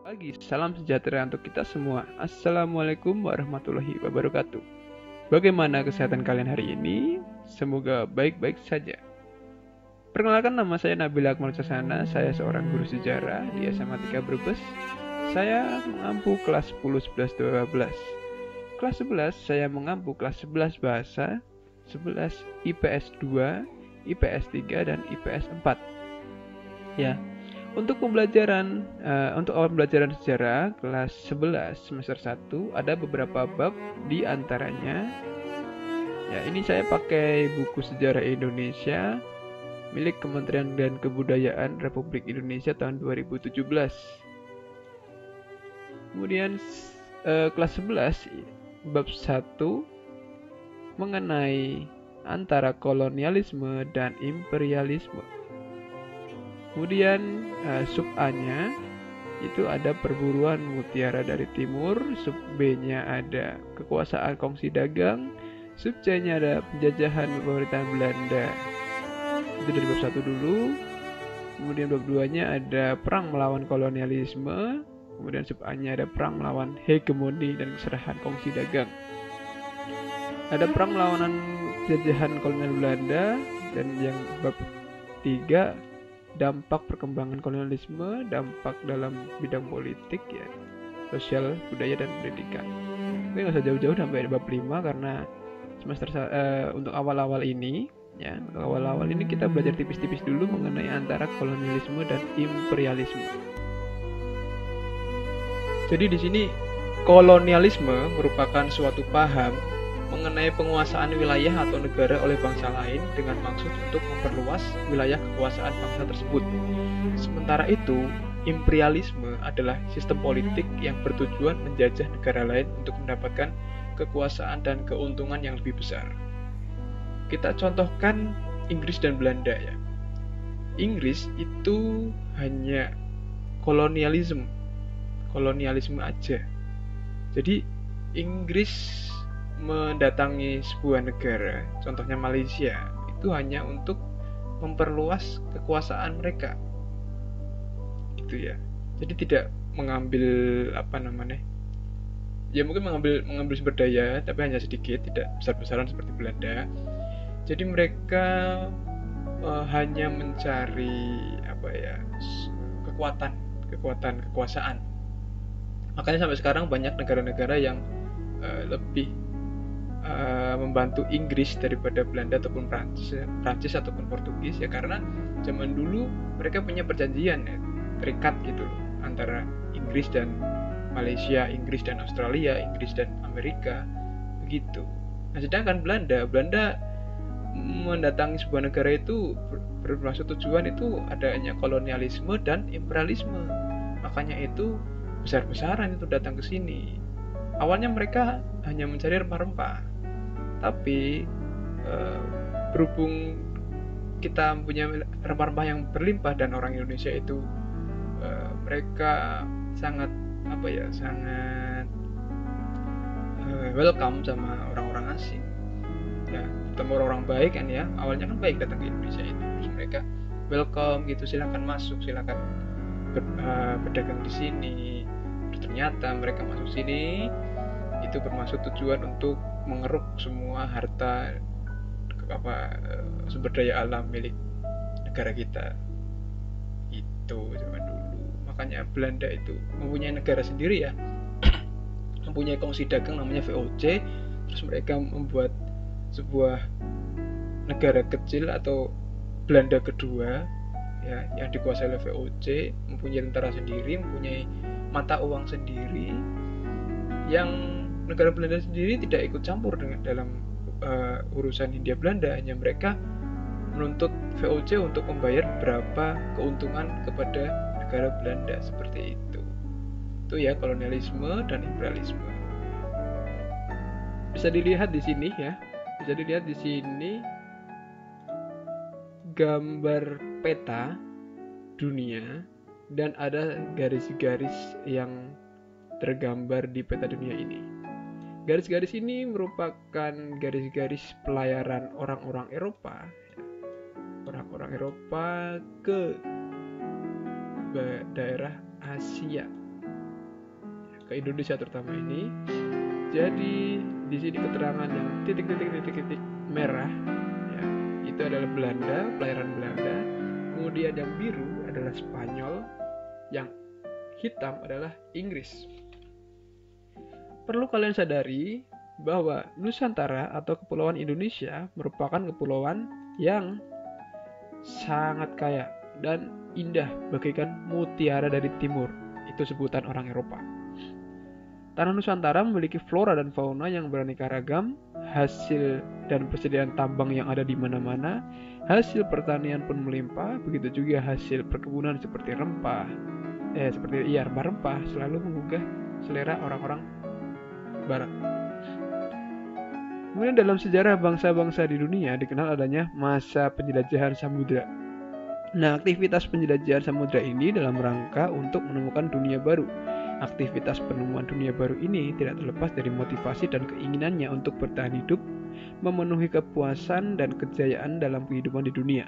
pagi, salam sejahtera untuk kita semua. Assalamualaikum warahmatullahi wabarakatuh. Bagaimana kesehatan kalian hari ini? Semoga baik-baik saja. Perkenalkan, nama saya Nabil Akmal Casana. Saya seorang guru sejarah di SMA 3 Brebes. Saya mengampu kelas 10, 11, 12. Kelas 11 saya mengampu kelas 11 bahasa, 11 IPS 2, IPS 3, dan IPS 4. Ya, untuk awal pembelajaran sejarah kelas 11 semester 1 ada beberapa bab, di antaranya ya ini saya pakai buku Sejarah Indonesia milik Kementerian dan Kebudayaan Republik Indonesia tahun 2017. Kemudian kelas 11 bab 1 mengenai antara kolonialisme dan imperialisme. Kemudian sub A-nya itu ada perburuan mutiara dari timur, sub B-nya ada kekuasaan kongsi dagang, sub C-nya ada penjajahan pemerintahan Belanda. Itu dari bab 1 dulu. Kemudian bab 2-nya ada perang melawan kolonialisme, kemudian sub A-nya ada perang melawan hegemoni dan keserahan kongsi dagang. Ada perang melawan penjajahan kolonial Belanda, dan yang bab 3 dampak perkembangan kolonialisme, dampak dalam bidang politik ya, sosial, budaya, dan pendidikan. Tapi nggak usah jauh-jauh sampai bab 5 karena untuk awal-awal ini ya, untuk awal-awal ini kita belajar tipis-tipis dulu mengenai antara kolonialisme dan imperialisme. Jadi di sini kolonialisme merupakan suatu paham mengenai penguasaan wilayah atau negara oleh bangsa lain dengan maksud untuk memperluas wilayah kekuasaan bangsa tersebut. Sementara itu, imperialisme adalah sistem politik yang bertujuan menjajah negara lain untuk mendapatkan kekuasaan dan keuntungan yang lebih besar. Kita contohkan Inggris dan Belanda ya. Inggris itu hanya kolonialisme aja. Jadi Inggris mendatangi sebuah negara, contohnya Malaysia, itu hanya untuk memperluas kekuasaan mereka, gitu ya. Jadi tidak mengambil ya mungkin mengambil sumber daya, tapi hanya sedikit, tidak besar-besaran seperti Belanda. Jadi mereka hanya mencari kekuasaan. Makanya sampai sekarang banyak negara-negara yang lebih membantu Inggris daripada Belanda ataupun Prancis ataupun Portugis ya, karena zaman dulu mereka punya perjanjian ya, terikat gitu loh, antara Inggris dan Malaysia, Inggris dan Australia, Inggris dan Amerika begitu. Nah, sedangkan Belanda mendatangi sebuah negara itu bermaksud tujuan itu adanya kolonialisme dan imperialisme. Makanya itu besar-besaran itu datang ke sini. Awalnya mereka hanya mencari rempah-rempah, tapi berhubung kita punya rempah-rempah yang berlimpah dan orang Indonesia itu mereka sangat welcome sama orang-orang asing ya, terutama orang-orang baik kan ya. Awalnya kan baik datang ke Indonesia itu, terus mereka welcome gitu, silakan masuk, silakan berdagang di sini. Ternyata mereka masuk sini itu bermaksud tujuan untuk mengeruk semua harta sumber daya alam milik negara kita itu zaman dulu. Makanya Belanda itu mempunyai negara sendiri ya, mempunyai kongsi dagang namanya VOC. Terus mereka membuat sebuah negara kecil atau Belanda kedua ya, yang dikuasai oleh VOC, mempunyai tentara sendiri, mempunyai mata uang sendiri, yang negara Belanda sendiri tidak ikut campur dalam urusan Hindia Belanda. Hanya mereka menuntut VOC untuk membayar berapa keuntungan kepada negara Belanda, seperti itu. Itu ya kolonialisme dan imperialisme. Bisa dilihat di sini ya. Bisa dilihat di sini gambar peta dunia, dan ada garis-garis yang tergambar di peta dunia ini. Garis-garis ini merupakan garis-garis pelayaran orang-orang Eropa ke daerah Asia ke Indonesia terutama ini. Jadi di sini keterangan yang titik-titik merah ya, itu adalah Belanda, pelayaran Belanda. Kemudian yang biru adalah Spanyol, yang hitam adalah Inggris. Perlu kalian sadari bahwa Nusantara atau Kepulauan Indonesia merupakan kepulauan yang sangat kaya dan indah bagaikan mutiara dari timur. Itu sebutan orang Eropa. Tanah Nusantara memiliki flora dan fauna yang beraneka ragam, hasil dan persediaan tambang yang ada di mana-mana, hasil pertanian pun melimpah, begitu juga hasil perkebunan seperti rempah-rempah selalu menggugah selera orang-orang barat. Kemudian dalam sejarah bangsa-bangsa di dunia dikenal adanya masa penjelajahan samudra. Nah, aktivitas penjelajahan samudra ini dalam rangka untuk menemukan dunia baru. Aktivitas penemuan dunia baru ini tidak terlepas dari motivasi dan keinginannya untuk bertahan hidup, memenuhi kepuasan dan kejayaan dalam kehidupan di dunia.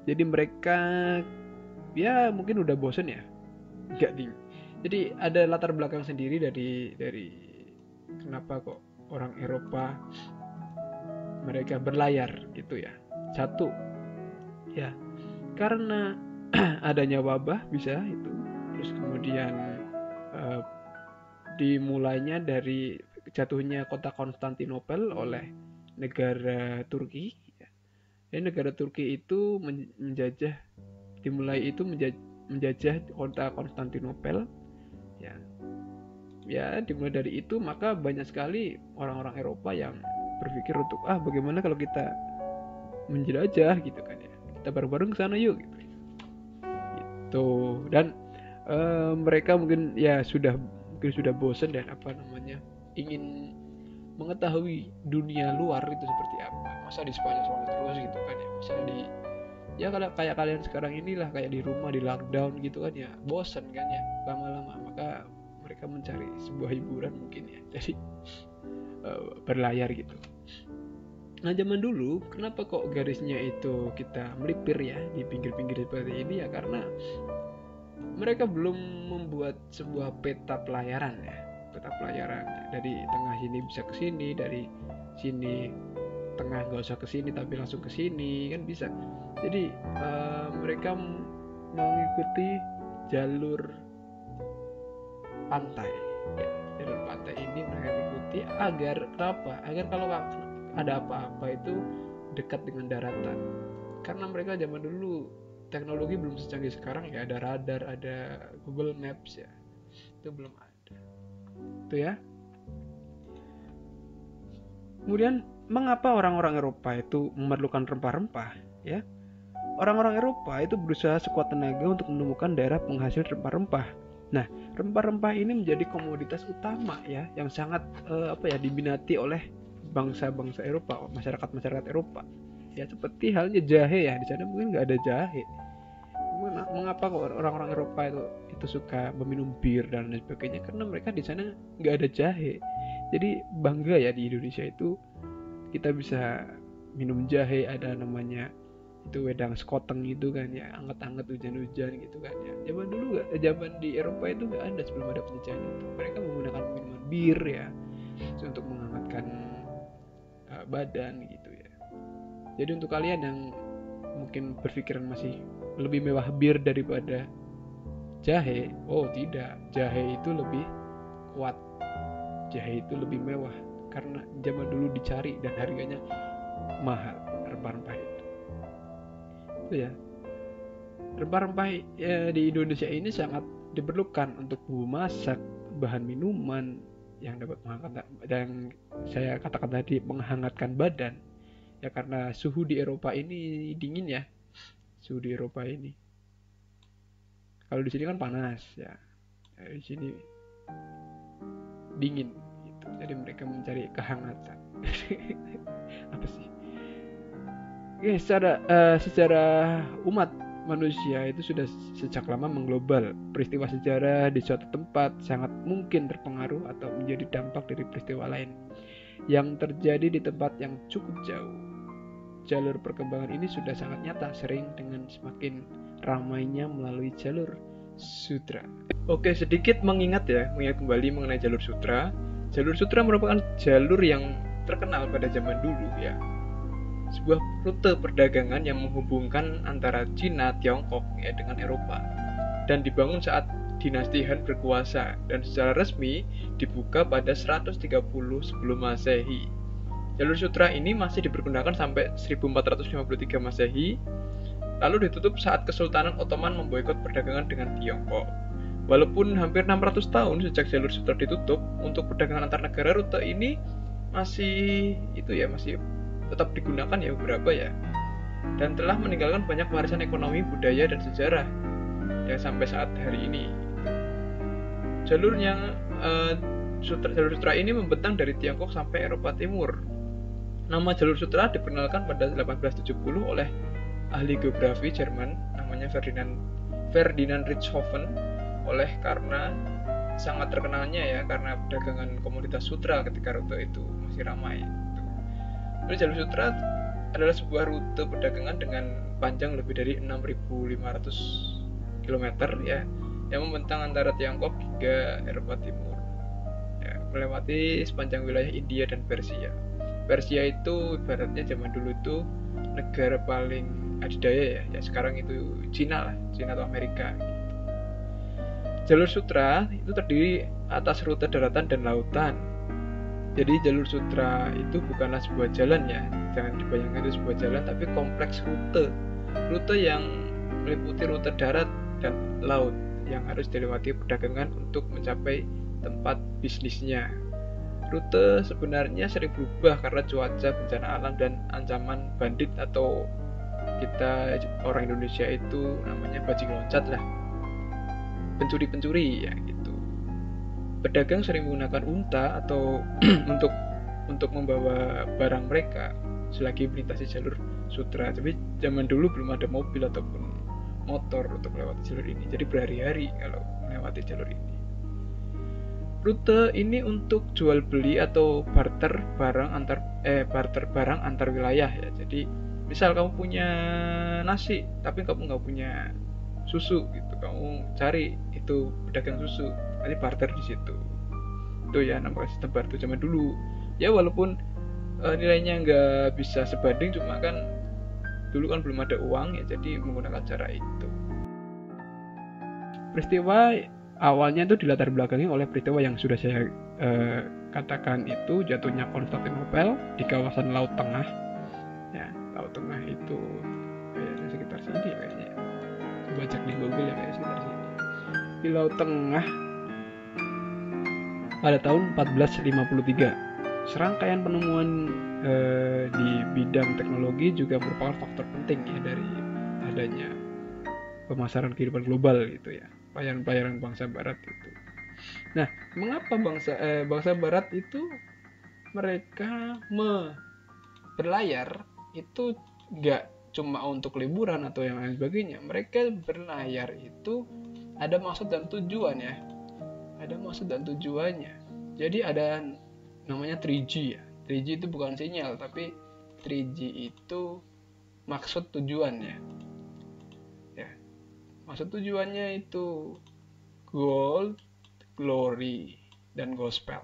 Jadi mereka ya mungkin udah bosen ya, enggak ding. Jadi ada latar belakang sendiri dari kenapa kok orang Eropa mereka berlayar gitu ya. Satu ya karena adanya wabah bisa itu, terus kemudian dimulainya dari jatuhnya kota Konstantinopel oleh negara Turki. Negara Turki itu menjajah kota Konstantinopel ya dimulai dari itu, maka banyak sekali orang-orang Eropa yang berpikir untuk bagaimana kalau kita menjelajah gitu kan ya, kita bareng-bareng ke sana yuk gitu. Dan mereka mungkin sudah bosan dan ingin mengetahui dunia luar itu seperti apa. Masa di Spanyol terus gitu kan ya, masa kalau kayak kalian sekarang inilah kayak di rumah di lockdown gitu kan ya, bosan kan ya lama-lama, maka mereka mencari sebuah hiburan mungkin ya, jadi berlayar gitu. Nah, zaman dulu kenapa kok garisnya itu kita melipir ya di pinggir-pinggir seperti ini ya, karena mereka belum membuat sebuah peta pelayaran dari tengah sini bisa ke sini, dari sini tengah nggak usah ke sini tapi langsung ke sini kan bisa. Jadi mereka mengikuti jalur pantai ini mereka ikuti agar kalau ada apa-apa itu dekat dengan daratan, karena mereka zaman dulu teknologi belum secanggih sekarang ya, ada radar, ada Google Maps ya, itu belum ada itu ya. Kemudian mengapa orang-orang Eropa itu memerlukan rempah-rempah ya? Orang-orang Eropa itu berusaha sekuat tenaga untuk menemukan daerah penghasil rempah-rempah. Nah, rempah-rempah ini menjadi komoditas utama ya, yang sangat diminati oleh bangsa-bangsa Eropa, masyarakat Eropa. Ya seperti halnya jahe ya, di sana mungkin nggak ada jahe. Mengapa kok orang-orang Eropa itu suka meminum bir dan lain sebagainya? Karena mereka di sana nggak ada jahe. Jadi bangga ya di Indonesia itu kita bisa minum jahe, ada namanya itu wedang sekoteng gitu kan ya, anget-anget hujan-hujan gitu kan ya. Zaman di Eropa itu nggak ada, sebelum ada penjajahan itu mereka menggunakan minuman bir ya untuk menghangatkan badan gitu ya. Jadi untuk kalian yang mungkin berpikiran masih lebih mewah bir daripada jahe, tidak, jahe itu lebih kuat, jahe itu lebih mewah karena zaman dulu dicari dan harganya mahal rempah-rempah itu ya. Rempah-rempah di Indonesia ini sangat diperlukan untuk bumbu masak, bahan minuman yang dapat menghangatkan, dan saya katakan tadi menghangatkan badan ya, karena suhu di Eropa ini dingin ya. Suhu di Eropa ini, kalau di sini kan panas ya, di sini dingin gitu. Jadi mereka mencari kehangatan. Apa sih? Oke, secara umat manusia itu sudah sejak lama mengglobal. Peristiwa sejarah di suatu tempat sangat mungkin terpengaruh atau menjadi dampak dari peristiwa lain yang terjadi di tempat yang cukup jauh. Jalur perkembangan ini sudah sangat nyata, sering dengan semakin ramainya melalui jalur sutra. Oke, sedikit mengingat kembali mengenai jalur sutra. Jalur sutra merupakan jalur yang terkenal pada zaman dulu ya. Sebuah rute perdagangan yang menghubungkan antara Cina, Tiongkok ya dengan Eropa, dan dibangun saat dinasti Han berkuasa dan secara resmi dibuka pada 130 sebelum Masehi. Jalur sutra ini masih dipergunakan sampai 1453 Masehi, lalu ditutup saat Kesultanan Ottoman memboikot perdagangan dengan Tiongkok. Walaupun hampir 600 tahun sejak jalur sutra ditutup, untuk perdagangan antar negara rute ini masih tetap digunakan ya beberapa ya, dan telah meninggalkan banyak warisan ekonomi, budaya, dan sejarah yang sampai saat hari ini. Jalur sutra ini membentang dari Tiongkok sampai Eropa Timur. Nama jalur sutra diperkenalkan pada 1870 oleh ahli geografi Jerman namanya Ferdinand Richthofen, karena sangat terkenalnya ya karena perdagangan komoditas sutra ketika rute itu masih ramai. Jadi jalur sutra adalah sebuah rute perdagangan dengan panjang lebih dari 6.500 km ya, yang membentang antara Tiongkok hingga Eropa Timur ya, melewati sepanjang wilayah India dan Persia. Persia itu ibaratnya zaman dulu itu negara paling adidaya ya sekarang itu Cina atau Amerika gitu. Jalur sutra itu terdiri atas rute daratan dan lautan. Jadi jalur sutra itu bukanlah sebuah jalan ya, jangan dibayangkan itu sebuah jalan, tapi kompleks rute yang meliputi rute darat dan laut yang harus dilewati perdagangan untuk mencapai tempat bisnisnya. Rute sebenarnya sering berubah karena cuaca, bencana alam, dan ancaman bandit atau kita orang Indonesia itu namanya bajing loncat lah, pencuri ya gitu. Pedagang sering menggunakan unta atau untuk membawa barang mereka selagi melintasi jalur sutra. Tapi zaman dulu belum ada mobil ataupun motor untuk melewati jalur ini, jadi berhari-hari kalau melewati jalur ini. Rute ini untuk jual beli atau barter barang antar wilayah ya. Jadi misal kamu punya nasi tapi kamu nggak punya susu gitu, kamu cari itu pedagang susu, nanti barter di situ. Itu ya namanya sistem barter zaman dulu. Ya walaupun nilainya nggak bisa sebanding, cuma kan dulu kan belum ada uang ya, jadi menggunakan cara itu. Peristiwa awalnya itu dilatar belakangi oleh peristiwa yang sudah saya katakan, itu jatuhnya Konstantinopel di kawasan Laut Tengah ya. Laut Tengah itu kayaknya sekitar sini kayaknya, coba cek di Google ya, kayak sekitar sini di Laut Tengah pada tahun 1453. Serangkaian penemuan di bidang teknologi juga merupakan faktor penting ya dari adanya pemasaran kehidupan global gitu ya, pelayaran bangsa barat itu. Nah, mengapa bangsa barat itu mereka berlayar itu gak cuma untuk liburan atau yang lain sebagainya. Mereka berlayar itu ada maksud dan tujuan ya, ada maksud dan tujuannya. Jadi ada namanya 3G ya. 3G itu bukan sinyal, tapi 3G itu maksud tujuannya ya. Maksud tujuannya itu gold, glory, dan gospel.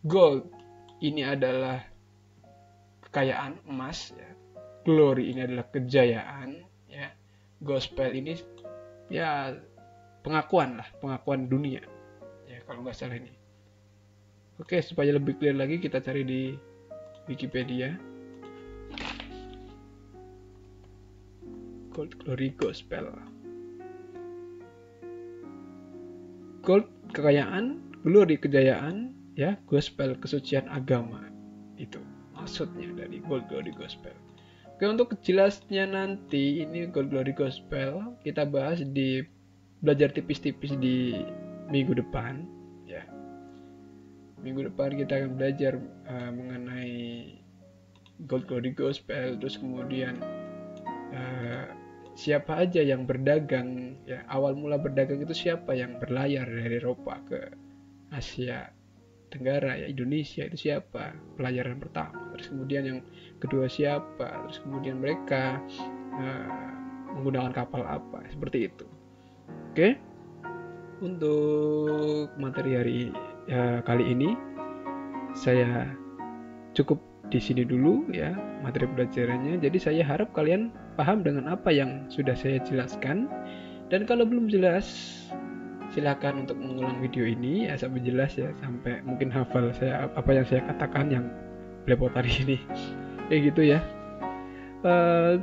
Gold ini adalah kekayaan emas ya. Glory ini adalah kejayaan ya. Gospel ini ya pengakuan dunia ya kalau nggak salah ini. Oke, supaya lebih clear lagi kita cari di Wikipedia. Gold, glory, gospel. Gold kekayaan, glory kejayaan ya, gospel kesucian agama. Itu maksudnya dari gold, glory, gospel. Oke, untuk jelasnya nanti ini gold, glory, gospel kita bahas di belajar tipis-tipis di minggu depan ya. Minggu depan kita akan belajar mengenai gold, glory, gospel, terus kemudian siapa aja yang berdagang ya, awal mula berdagang itu siapa yang berlayar dari Eropa ke Asia Tenggara ya, Indonesia itu siapa pelayaran pertama, terus kemudian yang kedua siapa, terus kemudian mereka menggunakan kapal apa, seperti itu. Oke, untuk materi kali ini saya cukup di sini dulu ya materi pelajarannya. Jadi saya harap kalian paham dengan apa yang sudah saya jelaskan. Dan kalau belum jelas, silakan untuk mengulang video ini ya sampai jelas ya, sampai mungkin hafal saya apa yang saya katakan yang belepotan ini. Kayak gitu ya.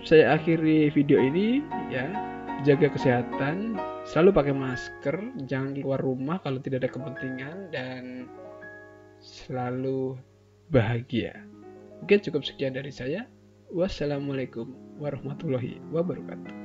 Saya akhiri video ini ya. Jaga kesehatan, selalu pakai masker, jangan keluar rumah kalau tidak ada kepentingan, dan selalu bahagia. Oke, cukup sekian dari saya. Wassalamualaikum warahmatullahi wabarakatuh.